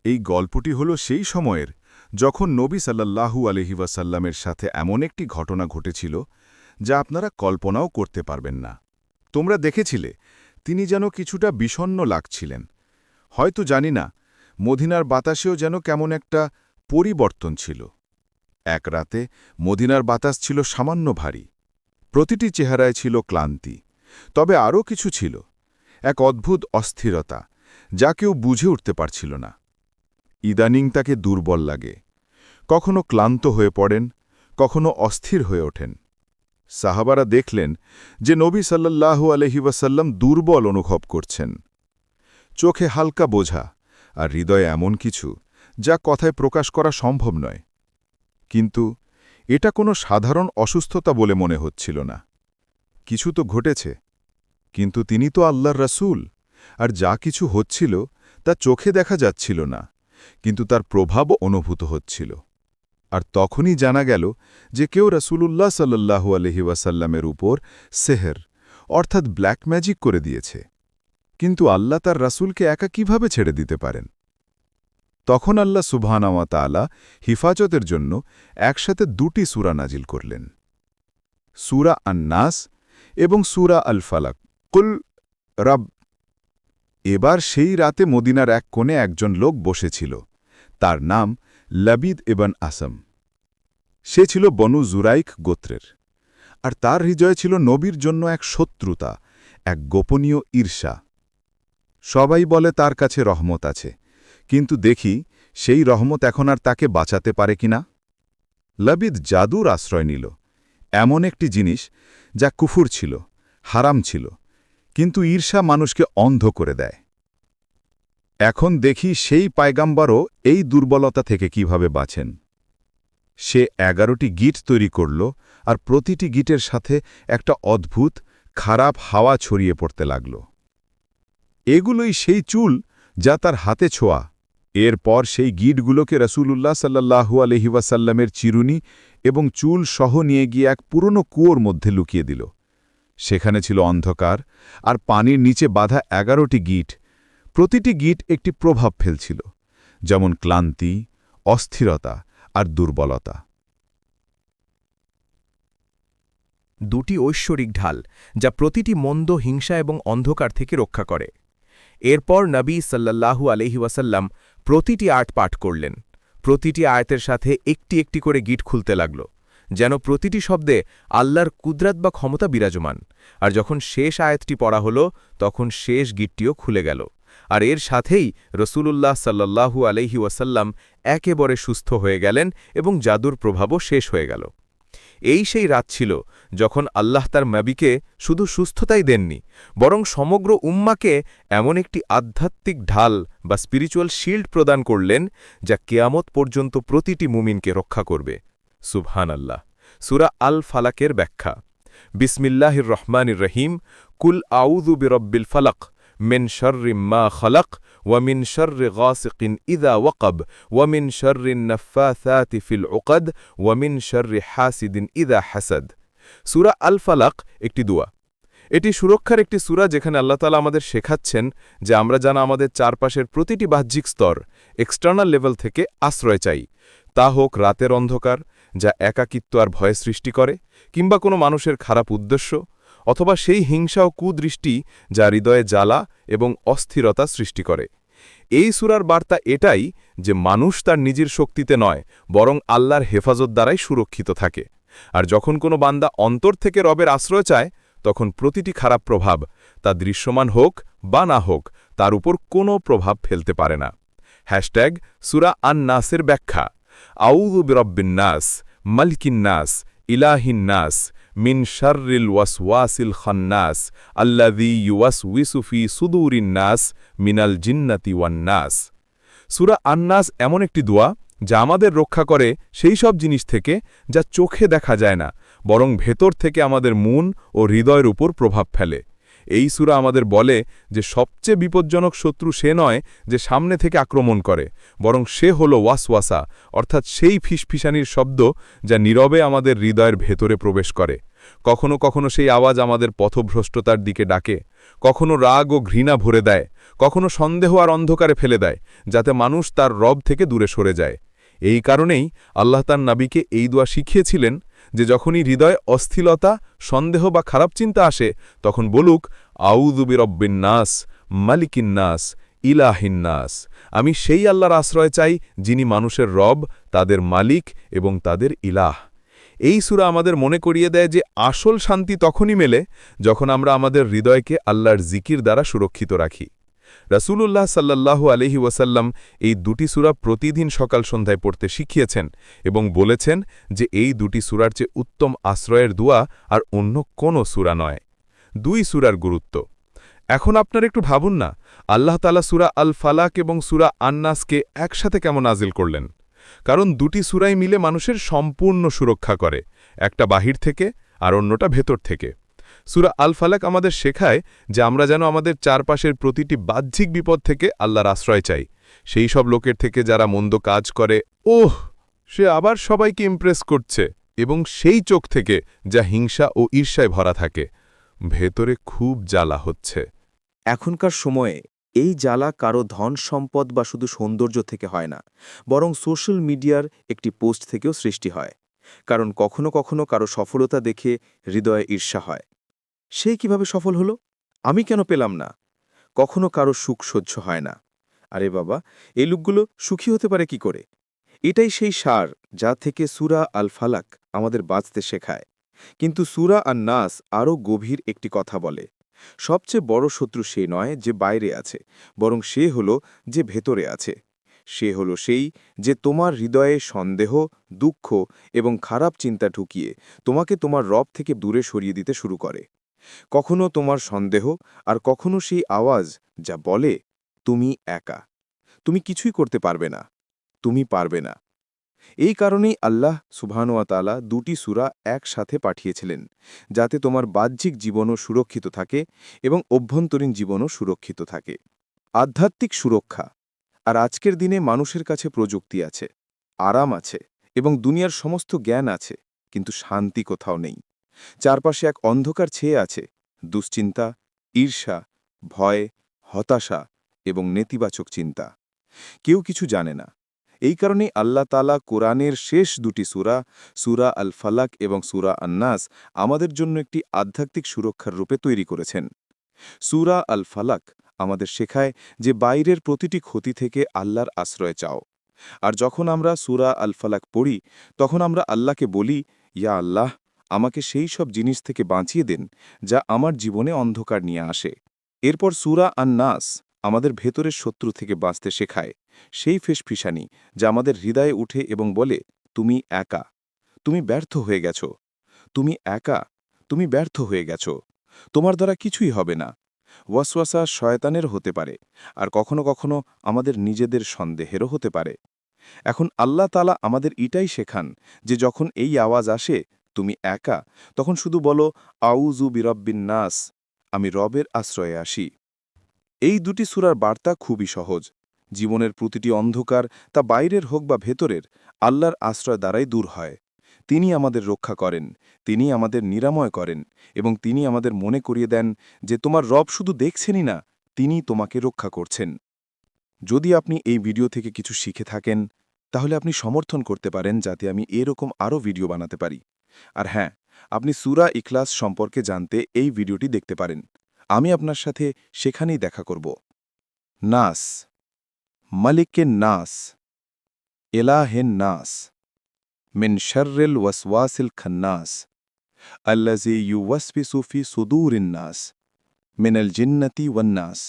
এই গল্পটি হল সেই সময়ের যখন নবী সাল্লাল্লাহু আলাইহি ওয়াসাল্লামের সাথে এমন একটি ঘটনা ঘটেছিল যা আপনারা কল্পনাও করতে পারবেন না। তোমরা দেখেছিলে তিনি যেন কিছুটা বিষণ্ণ লাগছিলেন। হয়তো জানি না, মদিনার বাতাসেও যেন কেমন একটা পরিবর্তন ছিল। এক রাতে মদিনার বাতাস ছিল সামান্য ভারী। প্রতিটি চেহারায় ছিল ক্লান্তি, তবে আরও কিছু ছিল, এক অদ্ভুত অস্থিরতা যা কেউ বুঝে উঠতে পারছিল না। ইদানিং তাকে দুর্বল লাগে, কখনো ক্লান্ত হয়ে পড়েন, কখনো অস্থির হয়ে ওঠেন। সাহাবারা দেখলেন যে নবী সাল্লাল্লাহু আলাইহি ওয়াসাল্লাম দুর্বল অনুভব করছেন। চোখে হালকা বোঝা আর হৃদয়ে এমন কিছু যা কথায় প্রকাশ করা সম্ভব নয়। কিন্তু এটা কোনো সাধারণ অসুস্থতা বলে মনে হচ্ছিল না। কিছু তো ঘটেছে, কিন্তু তিনি তো আল্লাহর রাসূল, আর যা কিছু হচ্ছিল তা চোখে দেখা যাচ্ছিল না, কিন্তু তার প্রভাবও অনুভূত হচ্ছিল। আর তখনই জানা গেল যে কেউ রাসূলুল্লাহ সাল্লাল্লাহু আলাইহি ওয়াসাল্লামের উপর সেহর অর্থাৎ ব্ল্যাক ম্যাজিক করে দিয়েছে। কিন্তু আল্লাহ তার রাসূলকে একা কিভাবে ছেড়ে দিতে পারেন? তখন আল্লাহ সুবহানাহু ওয়া তাআলা হিফাজতের জন্য একসাথে দুটি সূরা নাজিল করলেন, সূরা আন-নাস এবং সূরা আল ফালাক। কুল রব। এবার সেই রাতে মদিনার এক কোণে একজন লোক বসেছিল, তার নাম লাবিদ ইবন আসম। সে ছিল বনু জুরাইক গোত্রের, আর তার হৃদয়ে ছিল নবীর জন্য এক শত্রুতা, এক গোপনীয় ঈর্ষা। সবাই বলে তার কাছে রহমত আছে, কিন্তু দেখি সেই রহমত এখন আর তাকে বাঁচাতে পারে কিনা। লাবিদ জাদুর আশ্রয় নিল, এমন একটি জিনিস যা কুফুর ছিল, হারাম ছিল, কিন্তু ঈর্ষা মানুষকে অন্ধ করে দেয়। এখন দেখি সেই পায়গাম্বারও এই দুর্বলতা থেকে কিভাবে বাঁচেন। সে 11টি গিট তৈরি করল, আর প্রতিটি গিটের সাথে একটা অদ্ভুত খারাপ হাওয়া ছড়িয়ে পড়তে লাগল। এগুলোই সেই চুল যা তার হাতে ছোঁয়া। এরপর সেই গিটগুলোকে রাসূলুল্লাহ সাল্লাল্লাহু আলাইহি ওয়াসাল্লামের চিরুনি এবং চুল সহ নিয়ে গিয়ে এক পুরনো কুয়োর মধ্যে লুকিয়ে দিল। সেখানে ছিল অন্ধকার আর পানির নিচে বাঁধা 11টি গিট। প্রতিটি গিট একটি প্রভাব ফেলছিল, যেমন ক্লান্তি, অস্থিরতা আর দুর্বলতা। দুটি ঐশ্বরিক ঢাল যা প্রতিটি মন্দ, হিংসা এবং অন্ধকার থেকে রক্ষা করে। এরপর নবী সাল্লাল্লাহু আলাইহি ওয়াসাল্লাম প্রতিটি আয়াত পাঠ করলেন। প্রতিটি আয়াতের সাথে একটি একটি করে গিট খুলতে লাগল, যেন প্রতিটি শব্দে আল্লাহর কুদরত বা ক্ষমতা বিরাজমান। আর যখন শেষ আয়াতটি পড়া হল, তখন শেষ গিটটিও খুলে গেল, আর এর সাথেই রাসূলুল্লাহ সাল্লাল্লাহু আলাইহি ওয়াসাল্লাম একেবারে সুস্থ হয়ে গেলেন এবং জাদুর প্রভাবও শেষ হয়ে গেল। এই সেই রাত ছিল যখন আল্লাহ তার নবীকে শুধু সুস্থতাই দেননি, বরং সমগ্র উম্মাকে এমন একটি আধ্যাত্মিক ঢাল বা স্পিরিচুয়াল শিল্ড প্রদান করলেন যা কিয়ামত পর্যন্ত প্রতিটি মুমিনকে রক্ষা করবে। সুবহানাল্লাহ। সূরা আল ফালাকের ব্যাখ্যা। বিসমিল্লাহির রহমানির রহিম। কুল আউযু বিরব্বিল ফালাক মিন শাররি মা খালাক ওয়া মিন শাররি গাসিকিন ইযা ওয়াকাব ওয়া মিন শাররিন নাফাসাতি ফিল উকদ ওয়া মিন শাররি হাসিদিন ইযা হাসাদ। সূরা আল ফালাক একটি দোয়া। এটি সুরক্ষার একটি সূরা, যেখানে আল্লাহ তাআলা আমাদের শেখাচ্ছেন যে আমরা যেন আমাদের চারপাশের প্রতিটি বাহ্যিক স্তর, এক্সটার্নাল লেভেল থেকে আশ্রয় চাই। তা হোক রাতের অন্ধকার, যা একাকিত্ব আর ভয় সৃষ্টি করে, কিংবা কোনো মানুষের খারাপ উদ্দেশ্য, অথবা সেই হিংসা ও কুদৃষ্টি যা হৃদয়ে জ্বালা এবং অস্থিরতা সৃষ্টি করে। এই সূরার বার্তা এটাই যে মানুষ তার নিজের শক্তিতে নয়, বরং আল্লাহর হেফাজত দ্বারাই সুরক্ষিত থাকে। আর যখন কোনো বান্দা অন্তর থেকে রবের আশ্রয় চায়, তখন প্রতিটি খারাপ প্রভাব, তা দৃশ্যমান হোক বা না হোক, তার উপর কোনো প্রভাব ফেলতে পারে না। হ্যাশট্যাগ সূরা আন-নাসের ব্যাখ্যা। আউযু বিরব্বিন নাস, মালিকিন নাস, ইলাহিন নাস, মিন শাররিল ওয়াসওয়াসিল খান্নাস, আল্লাযী ইউওয়াসউিসু ফি সুদুরিন নাস, মিনাল জিন্নাতি ওয়ান নাস। সূরা আন-নাস এমন একটি দোয়া যা আমাদের রক্ষা করে সেই সব জিনিস থেকে যা চোখে দেখা যায় না, বরং ভেতর থেকে আমাদের মন ও হৃদয়ের উপর প্রভাব ফেলে। এই সূরা আমাদের বলে যে সবচেয়ে বিপজ্জনক শত্রু সে নয় যে সামনে থেকে আক্রমণ করে, বরং সে হল ওয়াসওয়াসা, অর্থাৎ সেই ফিসফিসানির শব্দ যা নীরবে আমাদের হৃদয়ের ভেতরে প্রবেশ করে। কখনো কখনো সেই আওয়াজ আমাদের পথভ্রষ্টতার দিকে ডাকে, কখনো রাগ ও ঘৃণা ভরে দেয়, কখনো সন্দেহ আর অন্ধকারে ফেলে দেয়, যাতে মানুষ তার রব থেকে দূরে সরে যায়। এই কারণেই আল্লাহ তার নবীকে এই দোয়া শিখিয়েছিলেন যে যখনই হৃদয়ে অস্থিরতা, সন্দেহ বা খারাপ চিন্তা আসে, তখন বলুক, আউযু বিরব্বিন নাস, মালিকিন নাস, ইলাহিন নাস। আমি সেই আল্লাহর আশ্রয় চাই যিনি মানুষের রব, তাদের মালিক এবং তাদের ইলাহ। এই সূরা আমাদের মনে করিয়ে দেয় যে আসল শান্তি তখনই মেলে যখন আমরা আমাদের হৃদয়কে আল্লাহর জিকির দ্বারা সুরক্ষিত রাখি। রাসূলুল্লাহ সাল্লাল্লাহু আলাইহি ওয়াসাল্লাম এই দুটি সূরা প্রতিদিন সকাল সন্ধ্যায় পড়তে শিখিয়েছেন এবং বলেছেন যে এই দুটি সূরার চেয়ে উত্তম আশ্রয়ের দোয়া আর অন্য কোনো সূরা নয়। দুই সূরার গুরুত্ব এখন আপনার একটু ভাবুন না, আল্লাহ তাআলা সূরা আল ফালাক এবং সূরা আন-নাসকে একসাথে কেমন নাজিল করলেন? কারণ দুটি সূরাই মিলে মানুষের সম্পূর্ণ সুরক্ষা করে, একটা বাহির থেকে আর অন্যটা ভেতর থেকে। সূরা আল ফালাক আমাদের শেখায় যে আমরা যেন আমাদের চারপাশের প্রতিটি বাহ্যিক বিপদ থেকে আল্লাহর আশ্রয় চাই, সেই সব লোকের থেকে যারা মন্দ কাজ করে, সে আবার সবাইকে ইমপ্রেস করছে, এবং সেই চোখ থেকে যা হিংসা ও ঈর্ষায় ভরা থাকে, ভেতরে খুব জ্বালা হচ্ছে। এখনকার সময়ে এই জ্বালা কারো ধন সম্পদ বা শুধু সৌন্দর্য থেকে হয় না, বরং সোশ্যাল মিডিয়ার একটি পোস্ট থেকেও সৃষ্টি হয়। কারণ কখনো কখনো কারো সফলতা দেখে হৃদয়ে ঈর্ষা হয়। সে কিভাবে সফল হলো, আমি কেন পেলাম না? কখনো কারো সুখ সহ্য হয় না, আরে বাবা, এই লোকগুলো সুখী হতে পারে কি করে? এটাই সেই সার যা থেকে সূরা আল ফালাক আমাদের বাঁচতে শেখায়। কিন্তু সূরা আন-নাস আরও গভীর একটি কথা বলে। সবচেয়ে বড় শত্রু সে নয় যে বাইরে আছে, বরং সে হলো যে ভেতরে আছে। সে হলো সেই যে তোমার হৃদয়ে সন্দেহ, দুঃখ এবং খারাপ চিন্তা ঢুকিয়ে তোমাকে তোমার রব থেকে দূরে সরিয়ে দিতে শুরু করে। কখনো তোমার সন্দেহ, আর কখনো সেই আওয়াজ যা বলে, তুমি একা, তুমি কিছুই করতে পারবে না, তুমি পারবে না। এই কারণেই আল্লাহ সুবহানাহু ওয়া তাআলা দুটি সূরা একসাথে পাঠিয়েছিলেন, যাতে তোমার বাহ্যিক জীবনও সুরক্ষিত থাকে এবং অভ্যন্তরীণ জীবনও সুরক্ষিত থাকে। আধ্যাত্মিক সুরক্ষা। আর আজকের দিনে মানুষের কাছে প্রযুক্তি আছে, আরাম আছে এবং দুনিয়ার সমস্ত জ্ঞান আছে, কিন্তু শান্তি কোথাও নেই। চারপাশে এক অন্ধকার ছেয়ে আছে, দুশ্চিন্তা, ঈর্ষা, ভয়, হতাশা এবং নেতিবাচক চিন্তা। কেউ কিছু জানে না। এই কারণেই আল্লাহ তাআলা কোরআনের শেষ দুটি সূরা, সূরা আল ফালাক এবং সূরা আন-নাস, আমাদের জন্য একটি আধ্যাত্মিক সুরক্ষার রূপে তৈরি করেছেন। সূরা আল ফালাক আমাদের শেখায় যে বাইরের প্রতিটি ক্ষতি থেকে আল্লাহর আশ্রয় চাও। আর যখন আমরা সূরা আল ফালাক পড়ি, তখন আমরা আল্লাহকে বলি, ইয়া আল্লাহ, আমাকে সেই সব জিনিস থেকে বাঁচিয়ে দেন যা আমার জীবনে অন্ধকার নিয়ে আসে। এরপর সূরা আন-নাস আমাদের ভেতরের শত্রু থেকে বাঁচতে শেখায়, সেই ফিসফিসানি যা আমাদের হৃদয়ে উঠে এবং বলে, তুমি একা, তুমি ব্যর্থ হয়ে গেছ, তুমি একা, তুমি ব্যর্থ হয়ে গেছ, তোমার দ্বারা কিছুই হবে না। ওয়াসওয়াসা শয়তানের হতে পারে, আর কখনো কখনো আমাদের নিজেদের সন্দেহেরও হতে পারে। এখন আল্লাহ তাআলা আমাদের এটাই শেখান যে যখন এই আওয়াজ আসে, তুমি একা, তখন শুধু বলো, আউযু বিরব্বিন নাস, আমি রবের আশ্রয়ে আসি। এই দুটি সূরার বার্তা খুবই সহজ। জীবনের প্রতিটি অন্ধকার, তা বাইরের হোক বা ভেতরের, আল্লাহর আশ্রয় দ্বারাই দূর হয়। তিনি আমাদের রক্ষা করেন, তিনি আমাদের নিরাময় করেন, এবং তিনি আমাদের মনে করিয়ে দেন যে তোমার রব শুধু দেখছেনই না, তিনি তোমাকে রক্ষা করছেন। যদি আপনি এই ভিডিও থেকে কিছু শিখে থাকেন, তাহলে আপনি সমর্থন করতে পারেন যাতে আমি এরকম আরও ভিডিও বানাতে পারি। আর হ্যাঁ, আপনি সূরা ইখলাস সম্পর্কে জানতে এই ভিডিওটি দেখতে পারেন। আমি আপনার সাথে সেখানেই দেখা করব। নাস, মালিকেন নাস, ইলাহেন নাস, মিন শাররিল ওয়াসওয়াসিল খান্নাস, আল্লাযী ইউওয়াসবিসু ফি সুদুরিন নাস, মিনাল জিন্নাতি ওয়ান নাস।